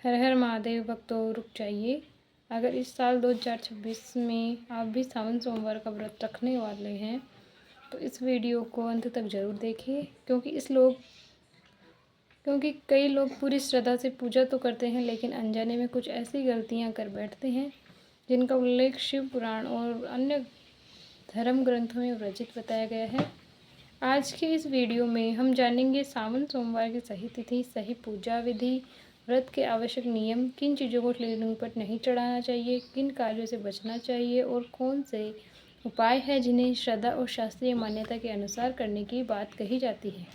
हर हर महादेव भक्तों रुक जाइए। अगर इस साल 2026 में आप भी सावन सोमवार का व्रत रखने वाले हैं तो इस वीडियो को अंत तक ज़रूर देखिए, क्योंकि कई लोग पूरी श्रद्धा से पूजा तो करते हैं लेकिन अनजाने में कुछ ऐसी गलतियां कर बैठते हैं जिनका उल्लेख शिव पुराण और अन्य धर्म ग्रंथों में वर्जित बताया गया है। आज के इस वीडियो में हम जानेंगे सावन सोमवार की सही तिथि, सही पूजा विधि, व्रत के आवश्यक नियम, किन चीज़ों को शिवलिंग पर नहीं चढ़ाना चाहिए, किन कार्यों से बचना चाहिए और कौन से उपाय हैं जिन्हें श्रद्धा और शास्त्रीय मान्यता के अनुसार करने की बात कही जाती है।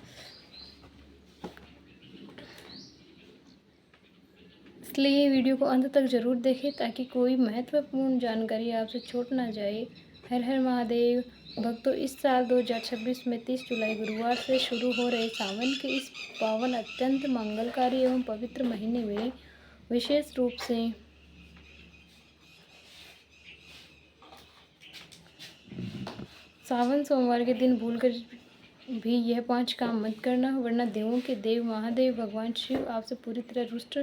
इसलिए वीडियो को अंत तक जरूर देखें ताकि कोई महत्वपूर्ण जानकारी आपसे छूट ना जाए। हर हर महादेव भक्तों, इस साल 2026 में 30 जुलाई गुरुवार से शुरू हो रहे सावन के इस पावन, अत्यंत मंगलकारी एवं पवित्र महीने में विशेष रूप से सावन सोमवार के दिन भूलकर भी यह 5 काम मत करना, वरना देवों के देव महादेव भगवान शिव आपसे पूरी तरह रुष्ट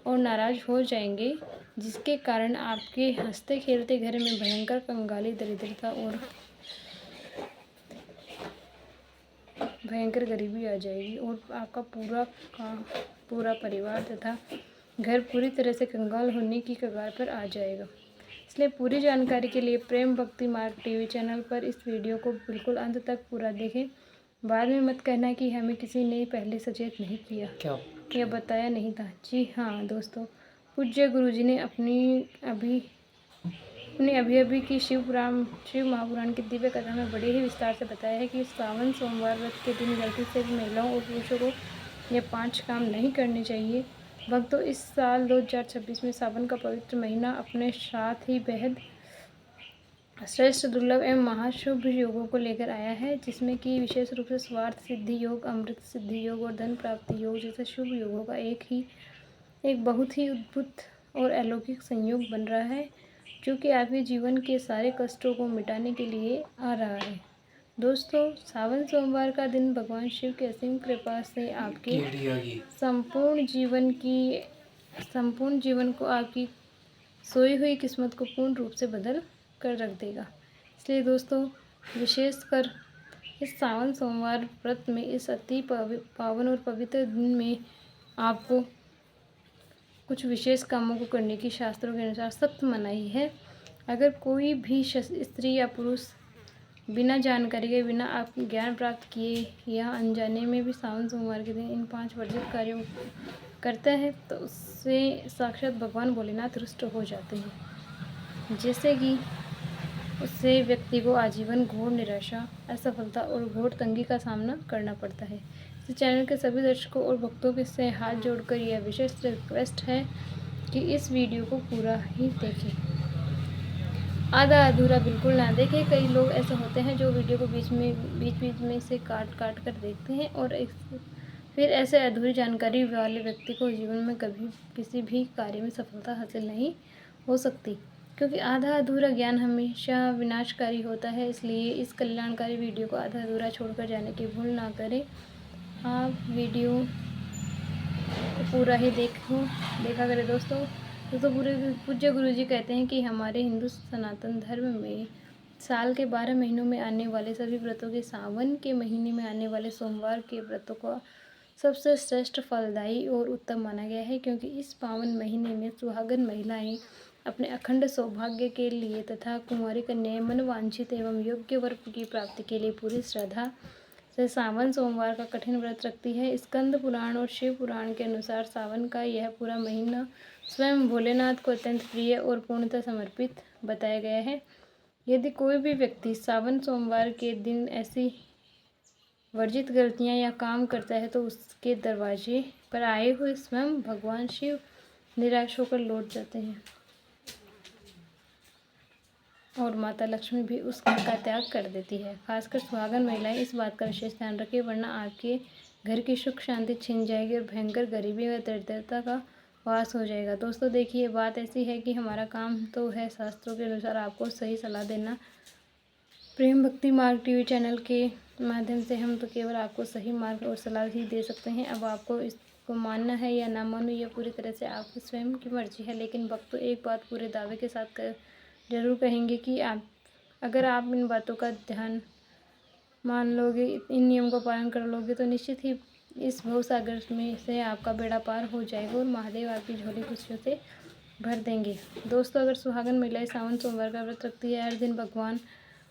और नाराज हो जाएंगे, जिसके कारण आपके हंसते खेलते घर में भयंकर कंगाली, दरिद्रता और भयंकर गरीबी आ जाएगी और आपका पूरा परिवार तथा घर पूरी तरह से कंगाल होने की कगार पर आ जाएगा। इसलिए पूरी जानकारी के लिए प्रेम भक्ति मार्ग टीवी चैनल पर इस वीडियो को बिल्कुल अंत तक पूरा देखें। बाद में मत कहना कि हमें किसी ने पहले सचेत नहीं किया या बताया नहीं था। जी हाँ दोस्तों, पूज्य गुरुजी ने अभी अभी की शिव महापुराण की दिव्य कथा में बड़े ही विस्तार से बताया है कि सावन सोमवार व्रत के दिन गलती से भी महिलाओं और पुरुषों को ये 5 काम नहीं करने चाहिए। भक्तों, इस साल 2026 में सावन का पवित्र महीना अपने साथ ही बेहद श्रेष्ठ, दुर्लभ एवं महाशुभ योगों को लेकर आया है, जिसमें कि विशेष रूप से स्वार्थ सिद्धि योग, अमृत सिद्धि योग और धन प्राप्ति योग जैसे शुभ योगों का एक बहुत ही अद्भुत और अलौकिक संयोग बन रहा है, जो कि आपके जीवन के सारे कष्टों को मिटाने के लिए आ रहा है। दोस्तों, सावन सोमवार का दिन भगवान शिव की असीम कृपा से आपके संपूर्ण जीवन को, आपकी सोई हुई किस्मत को पूर्ण रूप से बदल कर रख देगा। इसलिए दोस्तों, विशेषकर इस सावन सोमवार व्रत में, इस अति पावन और पवित्र दिन में आपको कुछ विशेष कामों को करने की शास्त्रों के अनुसार सख्त मनाही है। अगर कोई भी स्त्री या पुरुष बिना जानकारी के, बिना आप ज्ञान प्राप्त किए या अनजाने में भी सावन सोमवार के दिन इन 5 वर्जित कार्यों करता है तो उससे साक्षात भगवान भोलेनाथ रुष्ट हो जाते हैं, जैसे कि उससे व्यक्ति को आजीवन घोर निराशा, असफलता और घोर तंगी का सामना करना पड़ता है। इस चैनल के सभी दर्शकों और भक्तों के से हाथ जोड़कर यह विशेष रिक्वेस्ट है कि इस वीडियो को पूरा ही देखें, आधा अधूरा बिल्कुल ना देखें। कई लोग ऐसे होते हैं जो वीडियो को बीच में से काट कर देखते हैं और फिर ऐसे अधूरी जानकारी वाले व्यक्ति को जीवन में कभी किसी भी कार्य में सफलता हासिल नहीं हो सकती, क्योंकि आधा अधूरा ज्ञान हमेशा विनाशकारी होता है। इसलिए इस कल्याणकारी वीडियो को आधा अधूरा छोड़कर जाने की भूल ना करें। आप वीडियो को पूरा ही देखा करें दोस्तों। पूज्य गुरुजी कहते हैं कि हमारे हिंदू सनातन धर्म में साल के 12 महीनों में आने वाले सभी व्रतों के सावन के महीने में आने वाले सोमवार के व्रतों को सबसे श्रेष्ठ, फलदायी और उत्तम माना गया है, क्योंकि इस पावन महीने में सुहागन महिलाएं अपने अखंड सौभाग्य के लिए तथा कुंवारी कन्याएं मनवांछित एवं योग्य वर की प्राप्ति के लिए पूरी श्रद्धा से सावन सोमवार का कठिन व्रत रखती है। स्कंद पुराण और शिव पुराण के अनुसार सावन का यह पूरा महीना स्वयं भोलेनाथ को अत्यंत प्रिय और पूर्णतः समर्पित बताया गया है। यदि कोई भी व्यक्ति सावन सोमवार के दिन ऐसी वर्जित गलतियां या काम करता है तो उसके दरवाजे पर आए हुए स्वयं भगवान शिव निराश होकर लौट जाते हैं और माता लक्ष्मी भी उस घर का त्याग कर देती है। खासकर सुहागन महिलाएं इस बात का विशेष ध्यान रखें, वरना आपके घर की सुख शांति छिन जाएगी और भयंकर गरीबी व दरिद्रता का वास हो जाएगा। दोस्तों देखिए, बात ऐसी है कि हमारा काम तो है शास्त्रों के अनुसार आपको सही सलाह देना। प्रेम भक्ति मार्ग टीवी चैनल के माध्यम से हम तो केवल आपको सही मार्ग और सलाह ही दे सकते हैं। अब आपको इसको मानना है या ना मानो यह पूरी तरह से आपकी स्वयं की मर्जी है। लेकिन भक्तों एक बात पूरे दावे के साथ जरूर कहेंगे कि अगर आप इन बातों का ध्यान मान लोगे, इन नियम का पालन कर लोगे तो निश्चित ही इस भवसागर में से आपका बेड़ा पार हो जाएगा और महादेव आपकी झोली खुशियों से भर देंगे। दोस्तों, अगर सुहागन महिलाएं सावन सोमवार का व्रत रखती है, हर दिन भगवान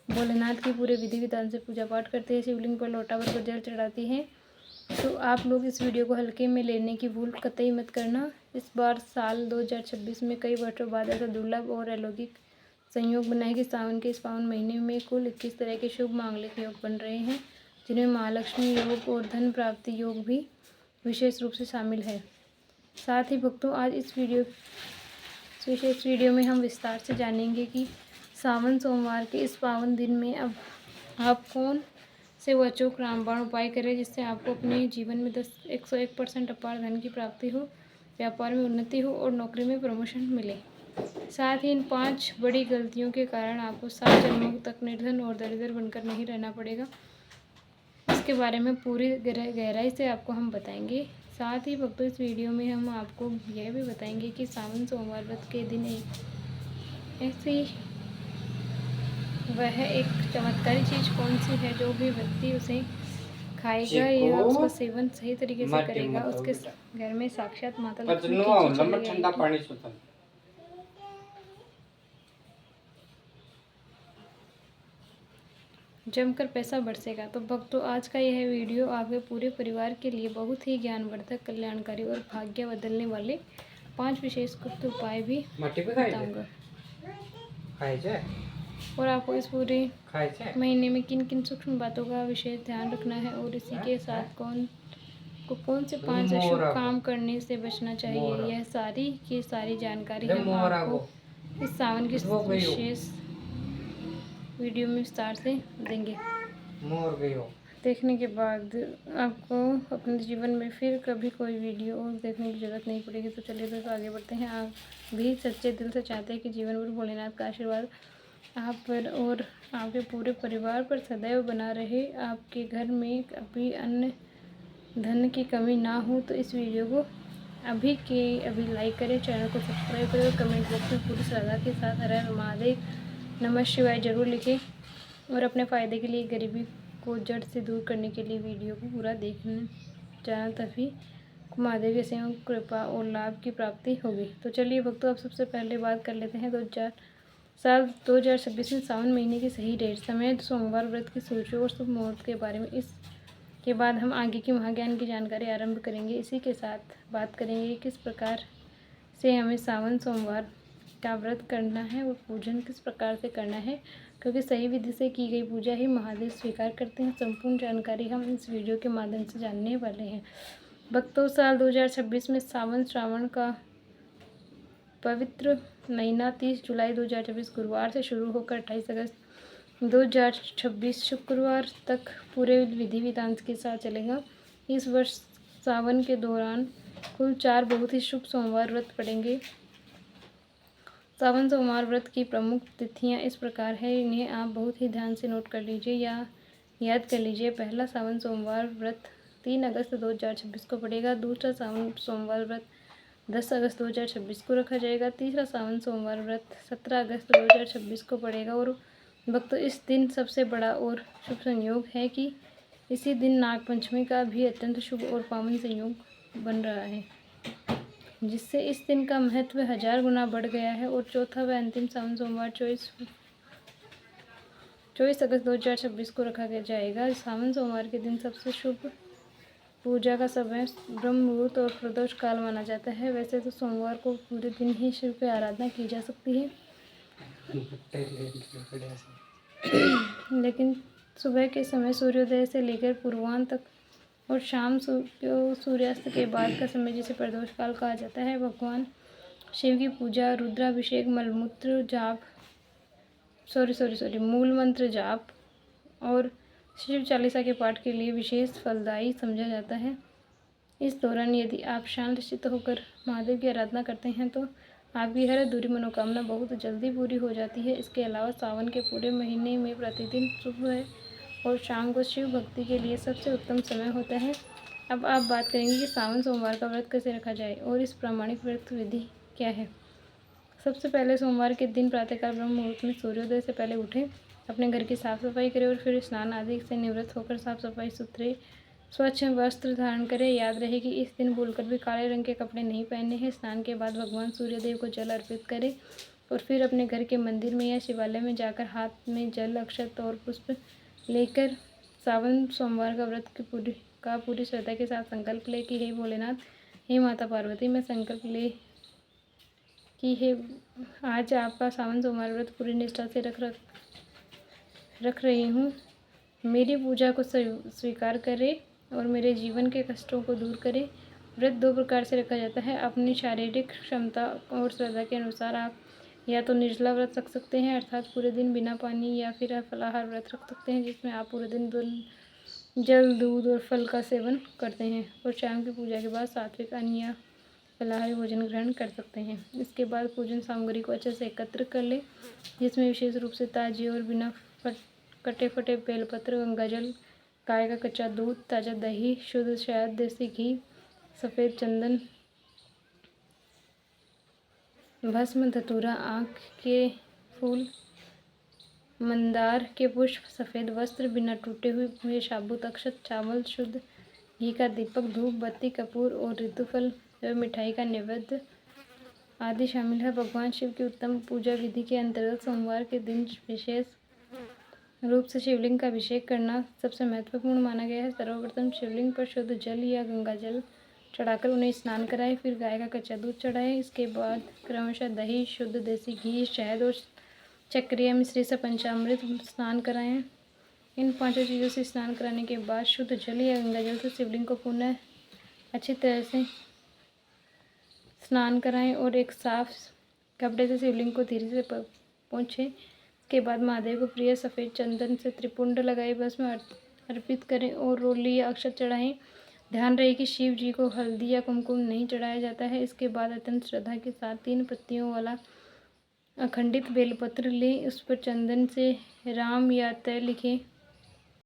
भोलेनाथ की पूरे विधि विधान से पूजा पाठ करती है, शिवलिंग पर लोटा भर जल चढ़ाती है, तो आप लोग इस वीडियो को हल्के में लेने की भूल कतई मत करना। इस बार साल 2026 में कई वर्षों बाद ऐसा दुर्लभ और अलौकिक संयोग बना है कि सावन के इस पावन महीने में कुल 21 तरह के शुभ मांगलिक योग बन रहे हैं, जिनमें महालक्ष्मी योग और धन प्राप्ति योग भी विशेष रूप से शामिल है। साथ ही भक्तों, आज इस विशेष वीडियो में हम विस्तार से जानेंगे कि सावन सोमवार के इस पावन दिन में अब आप कौन से अचूक रामबाण उपाय करें जिससे आपको अपने जीवन में 101% अपार धन की प्राप्ति हो, व्यापार में उन्नति हो और नौकरी में प्रमोशन मिले। साथ ही इन 5 बड़ी गलतियों के कारण आपको 7 जन्मों तक निर्धन और दरिद्र बनकर नहीं रहना पड़ेगा। इसके बारे में पूरी गहराई से आपको हम बताएंगे। साथ ही भक्तों, इस वीडियो में हम आपको यह भी बताएंगे कि सावन सोमवार व्रत के दिन ऐसी वह एक चमत्कारी चीज़ कौन सी है जो भी व्यक्ति उसे खाएगा या उसका सेवन सही तरीके से करेगा, उसके घर में साक्षात माता लक्ष्मी की ठंडा पानी जमकर पैसा बरसेगा। तो भक्तों, आज का यह वीडियो आपके पूरे परिवार के लिए बहुत ही ज्ञानवर्धक, कल्याणकारी और भाग्य बदलने वाले 5 विशेष गुप्त उपाय भी बताऊंगा। और आपको इस पूरे महीने में किन किन सूक्ष्म बातों का विशेष ध्यान रखना है और इसी के साथ कौन से 5 अशुभ काम करने से बचना चाहिए, यह सारी की सारी जानकारी हम आपको इस सावन की विशेष वीडियो में विस्तार से देंगे। देखने के बाद आपको अपने जीवन में फिर कभी कोई वीडियो और देखने की ज़रूरत नहीं पड़ेगी। तो चलिए दोस्तों, आगे बढ़ते हैं। आप भी सच्चे दिल से चाहते हैं कि जीवन भर भोलेनाथ का आशीर्वाद आप पर और आपके पूरे परिवार पर सदैव बना रहे, आपके घर में कभी अन्न धन की कमी ना हो, तो इस वीडियो को अभी के अभी लाइक करें, चैनल को सब्सक्राइब करें और कमेंट बॉक्स में पूरी श्रद्धा के साथ हर हर महादेव नमः शिवाय जरूर लिखें। और अपने फ़ायदे के लिए गरीबी को जड़ से दूर करने के लिए वीडियो को पूरा देखना जाना, तभी महादेव के सेवा कृपा और लाभ की प्राप्ति होगी। तो चलिए भक्तों, अब सबसे पहले बात कर लेते हैं 2026 में सावन महीने की सही डेट, समय, सोमवार व्रत की सूची और शुभ मुहूर्त के बारे में। इसके बाद हम आगे की महाज्ञान की जानकारी आरंभ करेंगे। इसी के साथ बात करेंगे किस प्रकार से हमें सावन सोमवार का व्रत करना है और पूजन किस प्रकार से करना है, क्योंकि सही विधि से की गई पूजा ही महादेव स्वीकार करते हैं। संपूर्ण जानकारी हम इस वीडियो के माध्यम से जानने वाले हैं। भक्तों, साल 2026 में श्रावण का पवित्र महीना 30 जुलाई 2024 गुरुवार से शुरू होकर 28 अगस्त 2026 शुक्रवार तक पूरे विधि विधान के साथ चलेगा। इस वर्ष सावन के दौरान कुल 4 बहुत ही शुभ सोमवार व्रत पड़ेंगे। सावन सोमवार व्रत की प्रमुख तिथियां इस प्रकार है, इन्हें आप बहुत ही ध्यान से नोट कर लीजिए या याद कर लीजिए। पहला सावन सोमवार व्रत 3 अगस्त 2026 को पड़ेगा। दूसरा सावन सोमवार व्रत 10 अगस्त 2026 को रखा जाएगा। तीसरा सावन सोमवार व्रत 17 अगस्त 2026 को पड़ेगा। और भक्तों, इस दिन सबसे बड़ा और शुभ संयोग है कि इसी दिन नागपंचमी का भी अत्यंत शुभ और पावन संयोग बन रहा है, जिससे इस दिन का महत्व 1000 गुना बढ़ गया है। और चौथा व अंतिम सावन सोमवार 24 अगस्त 2026 को रखा जाएगा। सावन सोमवार के दिन सबसे शुभ पूजा का समय ब्रह्म मुहूर्त और प्रदोष काल माना जाता है। वैसे तो सोमवार को पूरे दिन ही शिव की आराधना की जा सकती है, लेकिन सुबह के समय सूर्योदय से लेकर पूर्वाह्न तक और शाम सूर्यास्त के बाद का समय जिसे प्रदोष काल कहा जाता है, भगवान शिव की पूजा, रुद्राभिषेक, मलमूत्र जाप मूल मंत्र जाप और शिव चालीसा के पाठ के लिए विशेष फलदायी समझा जाता है। इस दौरान यदि आप शांत चित्त होकर महादेव की आराधना करते हैं तो आपकी हर अधूरी मनोकामना बहुत जल्दी पूरी हो जाती है। इसके अलावा सावन के पूरे महीने में प्रतिदिन सुबह और शाम को शिव भक्ति के लिए सबसे उत्तम समय होता है। अब आप बात करेंगे कि सावन सोमवार का व्रत कैसे रखा जाए और इस प्रामाणिक व्रत विधि क्या है। सबसे पहले सोमवार के दिन प्रातःकाल ब्रह्म मुहूर्त में सूर्योदय से पहले उठें, अपने घर की साफ सफाई करें और फिर स्नान आदि से निवृत्त होकर साफ सफाई सुथरे स्वच्छ वस्त्र धारण करें। याद रहे कि इस दिन भूलकर भी काले रंग के कपड़े नहीं पहनने हैं। स्नान के बाद भगवान सूर्यदेव को जल अर्पित करें और फिर अपने घर के मंदिर में या शिवालय में जाकर हाथ में जल, अक्षत और पुष्प लेकर सावन सोमवार का व्रत की पूरी श्रद्धा के साथ संकल्प ले कि हे भोलेनाथ, हे माता पार्वती, मैं संकल्प ले कि हे आज आपका सावन सोमवार व्रत पूरी निष्ठा से रख रही हूँ। मेरी पूजा को स्वीकार करें और मेरे जीवन के कष्टों को दूर करें। व्रत दो प्रकार से रखा जाता है। अपनी शारीरिक क्षमता और श्रद्धा के अनुसार आप या तो निर्जला व्रत रख सकते हैं, अर्थात पूरे दिन बिना पानी, या फिर फलाहार व्रत रख सकते हैं, जिसमें आप पूरे दिन जल, दूध और फल का सेवन करते हैं और शाम की पूजा के बाद सात्विक अन्न या फलाहारी भोजन ग्रहण कर सकते हैं। इसके बाद पूजन सामग्री को अच्छे से एकत्र कर लें, जिसमें विशेष रूप से ताजे और बिना कटे फटे बेलपत्र, गंगाजल, गाय का कच्चा दूध, ताज़ा दही, शुद्ध शहद, देसी घी, सफ़ेद चंदन, भस्म, धतूरा, आँख के फूल, मंदार के पुष्प, सफ़ेद वस्त्र, बिना टूटे हुए साबुत अक्षत, चावल, शुद्ध घी का दीपक, धूप बत्ती, कपूर और ऋतुफल एवं मिठाई का नैवेद्य आदि शामिल है। भगवान शिव की उत्तम पूजा विधि के अंतर्गत सोमवार के दिन विशेष रूप से शिवलिंग का अभिषेक करना सबसे महत्वपूर्ण माना गया है। सर्वप्रथम शिवलिंग पर शुद्ध जल या गंगा जल चढ़ाकर उन्हें स्नान कराएं, फिर गाय का कच्चा दूध चढ़ाएं। इसके बाद क्रमशः दही, शुद्ध देसी घी, शहद और चक्रिया मिश्री से पंचामृत स्नान कराएं। इन पांचों चीज़ों से स्नान कराने के बाद शुद्ध जल या गंगा जल से शिवलिंग को पुनः अच्छी तरह से स्नान कराएं और एक साफ कपड़े से शिवलिंग को धीरे से पोंछें। इसके बाद महादेव को प्रिय सफ़ेद चंदन से त्रिपुंड लगाए भस्म अर्पित करें और रोली या अक्षत चढ़ाएं। ध्यान रहे कि शिव जी को हल्दी या कुमकुम नहीं चढ़ाया जाता है। इसके बाद अत्यंत श्रद्धा के साथ 3 पत्तियों वाला अखंडित बेलपत्र लें, उस पर चंदन से राम या तय लिखें